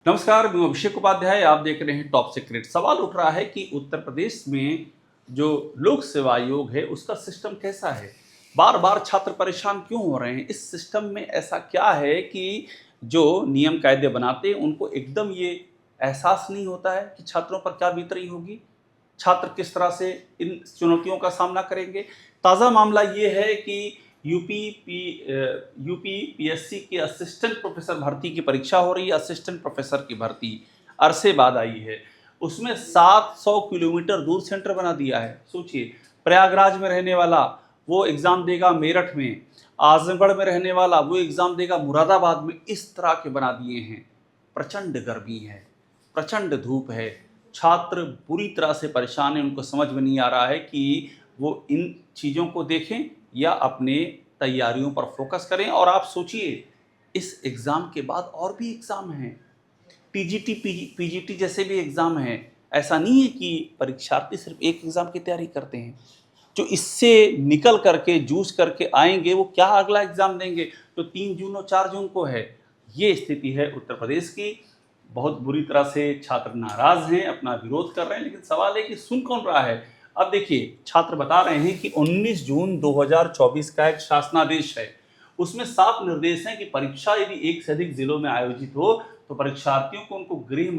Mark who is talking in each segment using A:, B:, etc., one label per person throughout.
A: नमस्कार, मैं अभिषेक उपाध्याय। आप देख रहे हैं टॉप सीक्रेट। सवाल उठ रहा है कि उत्तर प्रदेश में जो लोक सेवा आयोग है उसका सिस्टम कैसा है। बार बार छात्र परेशान क्यों हो रहे हैं। इस सिस्टम में ऐसा क्या है कि जो नियम कायदे बनाते हैं उनको एकदम ये एहसास नहीं होता है कि छात्रों पर क्या बीत रही होगी, छात्र किस तरह से इन चुनौतियों का सामना करेंगे। ताज़ा मामला ये है कि यूपी पीएससी की असिस्टेंट प्रोफेसर भर्ती की परीक्षा हो रही है। असिस्टेंट प्रोफेसर की भर्ती अरसे बाद आई है। उसमें 700 किलोमीटर दूर सेंटर बना दिया है। सोचिए, प्रयागराज में रहने वाला वो एग्ज़ाम देगा मेरठ में, आजमगढ़ में रहने वाला वो एग्ज़ाम देगा मुरादाबाद में। इस तरह के बना दिए हैं। प्रचंड गर्मी है, प्रचंड धूप है, छात्र बुरी तरह से परेशान हैं। उनको समझ में नहीं आ रहा है कि वो इन चीज़ों को देखें या अपने तैयारियों पर फोकस करें। और आप सोचिए, इस एग्ज़ाम के बाद और भी एग्ज़ाम हैं, टीजीटी पीजीटी जैसे भी एग्ज़ाम हैं। ऐसा नहीं है कि परीक्षार्थी सिर्फ एक एग्ज़ाम की तैयारी करते हैं। जो इससे निकल करके जूझ करके आएंगे वो क्या अगला एग्ज़ाम देंगे जो 3 जून और 4 जून को है। ये स्थिति है उत्तर प्रदेश की। बहुत बुरी तरह से छात्र नाराज़ हैं, अपना विरोध कर रहे हैं, लेकिन सवाल है कि सुन कौन रहा है। अब देखिए, छात्र बता रहे हैं कि 19 जून 2024 का एक शासनादेश है। उसमें साफ निर्देश हैं कि परीक्षा यदि एक से अधिक जिलों में आयोजित हो तो परीक्षार्थियों को उनको गृह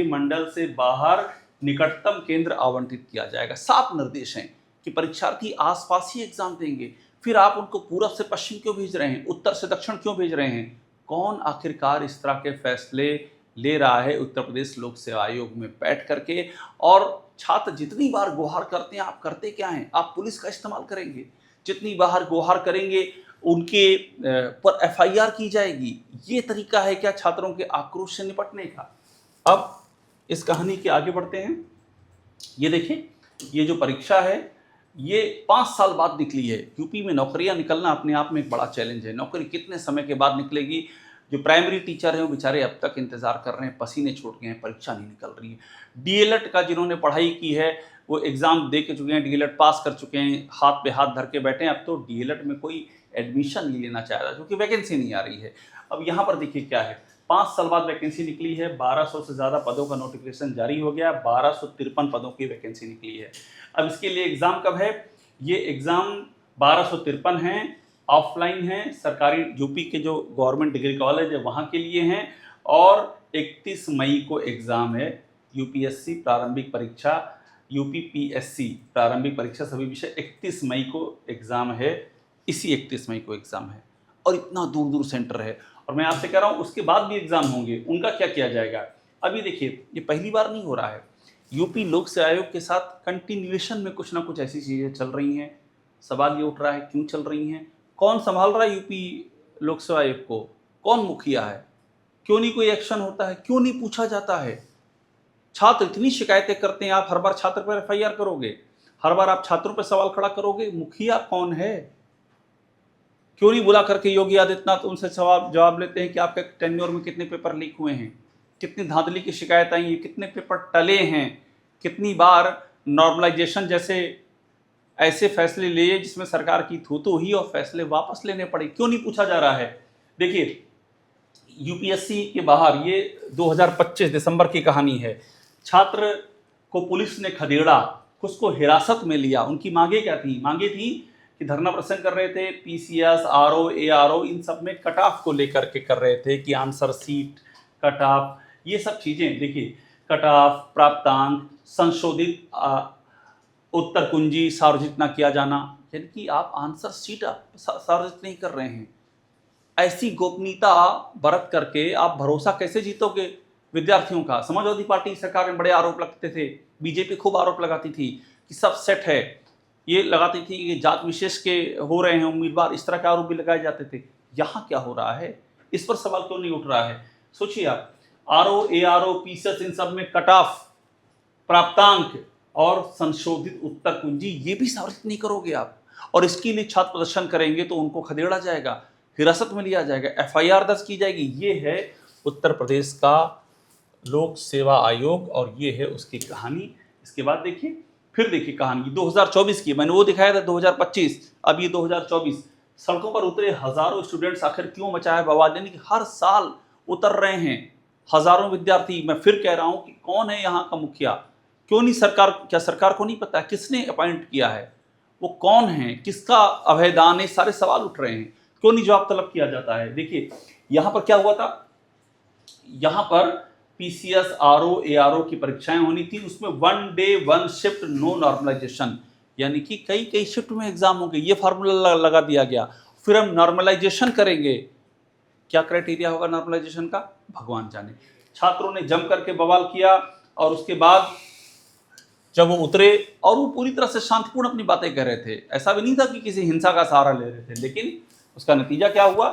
A: मंडल से बाहर निकटतम केंद्र आवंटित किया जाएगा। साफ निर्देश हैं कि परीक्षार्थी आसपास ही एग्जाम देंगे। फिर आप उनको पूरब से पश्चिम क्यों भेज रहे हैं, उत्तर से दक्षिण क्यों भेज रहे हैं। कौन आखिरकार इस तरह के फैसले ले रहा है उत्तर प्रदेश लोक सेवा आयोग में बैठ करके। और छात्र जितनी बार गुहार करते हैं, आप करते क्या हैं, आप पुलिस का इस्तेमाल करेंगे। जितनी बार गुहार करेंगे उनके पर एफआईआर की जाएगी। ये तरीका है क्या छात्रों के आक्रोश से निपटने का। अब इस कहानी के आगे बढ़ते हैं। ये देखिए, ये जो परीक्षा है ये 5 साल बाद निकली है। यूपी में नौकरियां निकलना अपने आप में एक बड़ा चैलेंज है। नौकरी कितने समय के बाद निकलेगी। जो प्राइमरी टीचर हैं वो बेचारे अब तक इंतज़ार कर रहे हैं, पसीने छूट गए हैं, परीक्षा नहीं निकल रही है। डीएलएड का जिन्होंने पढ़ाई की है वो एग्ज़ाम दे के चुके हैं, डीएलएड पास कर चुके हैं, हाथ पे हाथ धर के बैठे हैं। अब तो डीएलएड में कोई एडमिशन नहीं लेना चाह रहा क्योंकि वैकेंसी नहीं आ रही है। अब यहाँ पर देखिए क्या है, 5 साल बाद वैकेंसी निकली है। 1200 से ज़्यादा पदों का नोटिफिकेशन जारी हो गया। 1253 पदों की वैकेंसी निकली है। अब इसके लिए एग्ज़ाम कब है, ये एग्ज़ाम 1253 हैं, ऑफलाइन हैं, सरकारी यूपी के जो गवर्नमेंट डिग्री कॉलेज है वहाँ के लिए हैं। और 31 मई को एग्ज़ाम है। यूपीएससी प्रारंभिक परीक्षा, यूपी पीएससी प्रारंभिक परीक्षा सभी विषय 31 मई को एग्ज़ाम है। इसी 31 मई को एग्ज़ाम है और इतना दूर दूर सेंटर है। और मैं आपसे कह रहा हूँ उसके बाद भी एग्ज़ाम होंगे, उनका क्या किया जाएगा। अभी देखिए, ये पहली बार नहीं हो रहा है। यूपी लोक सेवा आयोग के साथ कंटिन्यूएशन में कुछ ना कुछ ऐसी चीज़ें चल रही हैं। सवाल ये उठ रहा है क्यों चल रही हैं, कौन संभाल रहा है यूपी लोक सेवा आयोग को, कौन मुखिया है, क्यों नहीं कोई एक्शन होता है, क्यों नहीं पूछा जाता है। छात्र इतनी शिकायतें करते हैं, आप हर बार छात्र पर एफआईआर करोगे, हर बार आप छात्रों पर सवाल खड़ा करोगे। मुखिया कौन है, क्यों नहीं बुला करके योगी आदित्यनाथ उनसे जवाब लेते हैं कि आपके टेन्योर में कितने पेपर लीक हुए हैं, कितनी धांधली की शिकायत आई है, कितने पेपर टले हैं, कितनी बार नॉर्मलाइजेशन जैसे ऐसे फैसले लिए जिसमें सरकार की थूथू हुई और फैसले वापस लेने पड़े। क्यों नहीं पूछा जा रहा है। देखिए, यूपीएससी के बाहर ये 2025 दिसंबर की कहानी है। छात्र को पुलिस ने खदेड़ा, उसको हिरासत में लिया। उनकी मांगे क्या थी, मांगे थी कि धरना प्रदर्शन कर रहे थे, पीसीएस आरओ एआरओ इन सब में कट ऑफ को लेकर के कर रहे थे कि आंसर सीट कट ऑफ ये सब चीज़ें। देखिए, कट ऑफ, प्राप्तांक, संशोधित उत्तर कुंजी सार्वजनिक ना किया जाना, यानी कि आप आंसर सीट सार्वजनिक नहीं कर रहे हैं। ऐसी गोपनीयता बरत करके आप भरोसा कैसे जीतोगे विद्यार्थियों का। समाजवादी पार्टी सरकार में बड़े आरोप लगते थे, बीजेपी खूब आरोप लगाती थी कि सब सेट है, ये लगाती थी कि जात विशेष के हो रहे हैं उम्मीदवार, इस तरह के आरोप भी लगाए जाते थे। यहाँ क्या हो रहा है, इस पर सवाल क्यों नहीं उठ रहा है। सोचिए आप, आरओ एआरओ पीसीएस इन सब में कट ऑफ, प्राप्तांक और संशोधित उत्तर कुंजी ये भी सार्वजनिक नहीं करोगे आप, और इसके लिए छात्र प्रदर्शन करेंगे तो उनको खदेड़ा जाएगा, हिरासत में लिया जाएगा, एफआईआर दर्ज की जाएगी। ये है उत्तर प्रदेश का लोक सेवा आयोग और ये है उसकी कहानी। इसके बाद देखिए, फिर देखिए कहानी 2024 की, मैंने वो दिखाया था 2025, अब ये 2024। सड़कों पर उतरे हजारों स्टूडेंट्स, आखिर क्यों मचा है बवाल। यानी कि हर साल उतर रहे हैं हजारों विद्यार्थी। मैं फिर कह रहा हूं कि कौन है यहाँ का मुखिया? क्यों नहीं सरकार, क्या सरकार को नहीं पता किसने अपॉइंट किया है, वो कौन है, किसका अभयदान है? सारे सवाल उठ रहे हैं, क्यों नहीं जवाब तलब किया जाता है? देखिए यहाँ पर क्या हुआ था, यहाँ पर पीसीएस आरओ एआरओ की परीक्षाएं होनी थी, उसमें 1 डे 1 शिफ्ट नो नॉर्मलाइजेशन, यानी कि कई कई शिफ्ट में एग्जाम होंगे, ये फार्मूला लगा दिया गया। फिर हम नॉर्मलाइजेशन करेंगे, क्या क्राइटेरिया होगा नॉर्मलाइजेशन का भगवान जाने। छात्रों ने जम करके बवाल किया और उसके बाद जब वो उतरे और वो पूरी तरह से शांतिपूर्ण अपनी बातें कह रहे थे, ऐसा भी नहीं था कि किसी हिंसा का सहारा ले रहे थे, लेकिन उसका नतीजा क्या हुआ,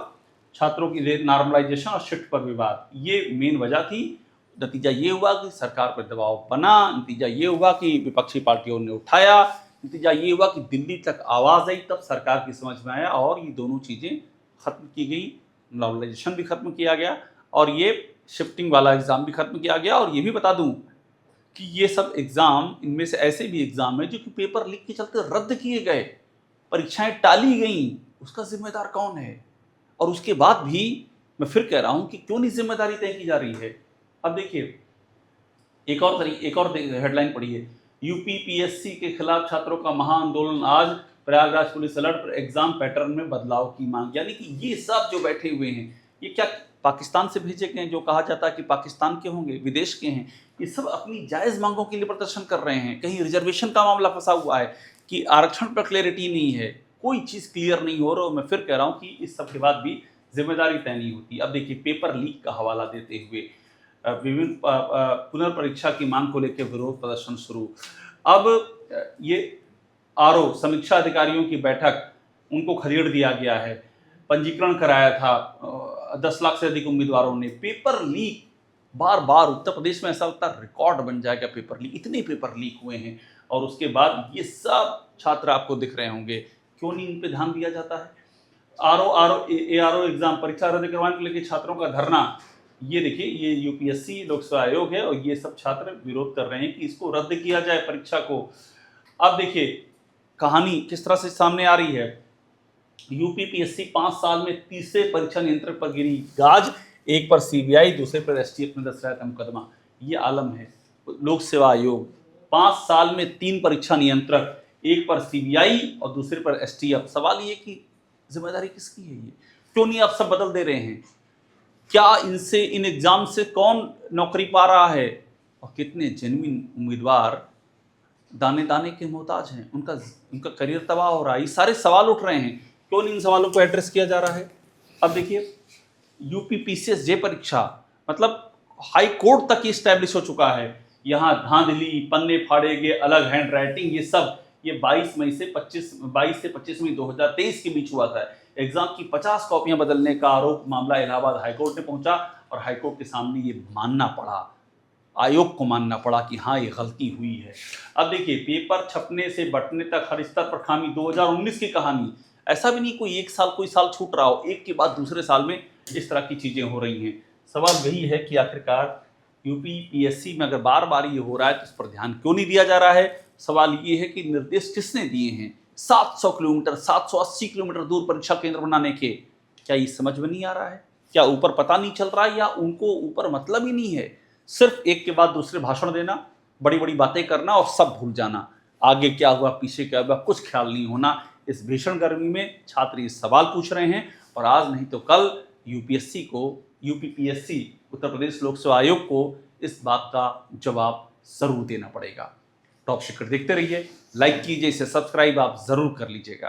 A: छात्रों की नॉर्मलाइजेशन और शिफ्ट पर विवाद, ये मेन वजह थी। नतीजा ये हुआ कि सरकार पर दबाव बना, नतीजा ये हुआ कि विपक्षी पार्टियों ने उठाया, नतीजा ये हुआ कि दिल्ली तक आवाज आई, तब सरकार की समझ में आया और ये दोनों चीजें खत्म की गई, नॉर्मलाइजेशन भी खत्म किया गया और ये शिफ्टिंग वाला एग्जाम भी खत्म किया गया। और ये भी बता दूं कि ये सब एग्जाम, इनमें से ऐसे भी एग्जाम है जो कि पेपर लीक के चलते रद्द किए गए, परीक्षाएं टाली गई, उसका जिम्मेदार कौन है? और उसके बाद भी मैं फिर कह रहा हूं कि क्यों नहीं जिम्मेदारी तय की जा रही है। अब देखिए एक और हेडलाइन पढ़िए, यूपी पीएससी के खिलाफ छात्रों का महाआंदोलन आज, प्रयागराज पुलिस अलर्ट पर, एग्जाम पैटर्न में बदलाव की मांग। यानी कि ये सब जो बैठे हुए हैं, ये क्या पाकिस्तान से भेजे गए हैं, जो कहा जाता है कि पाकिस्तान के होंगे, विदेश के हैं, ये सब अपनी जायज मांगों के लिए प्रदर्शन कर रहे हैं। कहीं रिजर्वेशन का मामला फंसा हुआ है कि आरक्षण पर क्लैरिटी नहीं है, कोई चीज क्लियर नहीं हो रहा। मैं फिर कह रहा हूं कि इस सब के बाद भी जिम्मेदारी तय नहीं होती। अब देखिए पेपर लीक का हवाला देते हुए विभिन्न पुनर्परीक्षा की मांग को लेकर विरोध प्रदर्शन शुरू। अब ये आरओ समीक्षा अधिकारियों की बैठक, उनको खदेड़ दिया गया है, पंजीकरण कराया था 10 लाख से अधिक उम्मीदवारों ने। पेपर लीक बार बार उत्तर प्रदेश में ऐसा लगता है रिकॉर्ड बन जाएगा पेपर लीक, इतने पेपर लीक हुए हैं और उसके बाद ये सब छात्र आपको दिख रहे होंगे, क्यों नहीं इन पे ध्यान दिया जाता है? एआरओ एग्जाम परीक्षा रद्द करवाने के लिए छात्रों का धरना, ये देखिए ये यूपीएससी लोकसेवा आयोग है और ये सब छात्र विरोध कर रहे हैं कि इसको रद्द किया जाए परीक्षा को। अब देखिए कहानी किस तरह से सामने आ रही है, यूपीपीएससी 5 साल में तीसरे परीक्षा नियंत्रक पर गिरी गाज, एक पर सीबीआई, दूसरे पर एसटीएफ ने दस रहा था मुकदमा। ये आलम है लोक सेवा आयोग, 5 साल में 3 परीक्षा नियंत्रक, एक पर सीबीआई और दूसरे पर एसटीएफ। सवाल ये कि जिम्मेदारी किसकी है? ये क्यों नहीं आप सब बदल दे रहे हैं? क्या इनसे, इन एग्जाम से कौन नौकरी पा रहा है और कितने जेन्युइन उम्मीदवार दाने दाने के मोहताज हैं, उनका करियर तबाह हो रहा है? ये सारे सवाल उठ रहे हैं, क्यों नहीं इन सवालों को एड्रेस किया जा रहा है? अब देखिए यूपी पीसीएस जे परीक्षा, मतलब हाई कोर्ट तक ये स्टैब्लिश हो चुका है, यहाँ धांधली, पन्ने फाड़े गए, अलग हैंड राइटिंग, ये सब ये 22 से 25 मई 2023 के बीच हुआ था। एग्जाम की 50 कॉपियां बदलने का आरोप मामला इलाहाबाद हाईकोर्ट में पहुंचा और हाईकोर्ट के सामने ये मानना पड़ा, आयोग को मानना पड़ा कि हाँ ये गलती हुई है। अब देखिए पेपर छपने से बंटने तक हर स्तर पर खामी, 2019 की कहानी। ऐसा भी नहीं कोई कोई साल छूट रहा हो, एक के बाद दूसरे साल में इस तरह की चीजें हो रही हैं। सवाल यही है कि आखिरकार यूपी पीएससी में अगर बार बार ये हो रहा है तो इस पर ध्यान क्यों नहीं दिया जा रहा है? सवाल ये है कि निर्देश किसने दिए हैं 700 किलोमीटर 780 किलोमीटर दूर परीक्षा केंद्र बनाने के? क्या ये समझ में नहीं आ रहा है? क्या ऊपर पता नहीं चल रहा है या उनको ऊपर मतलब ही नहीं है? सिर्फ एक के बाद दूसरे भाषण देना, बड़ी बड़ी बातें करना और सब भूल जाना, आगे क्या हुआ पीछे क्या हुआ कुछ ख्याल नहीं होना। इस भीषण गर्मी में छात्र ये सवाल पूछ रहे हैं और आज नहीं तो कल यूपीपीएससी उत्तर प्रदेश लोक सेवा आयोग को इस बात का जवाब जरूर देना पड़ेगा। टॉप सीक्रेट देखते रहिए, लाइक कीजिए, इसे सब्सक्राइब आप जरूर कर लीजिएगा।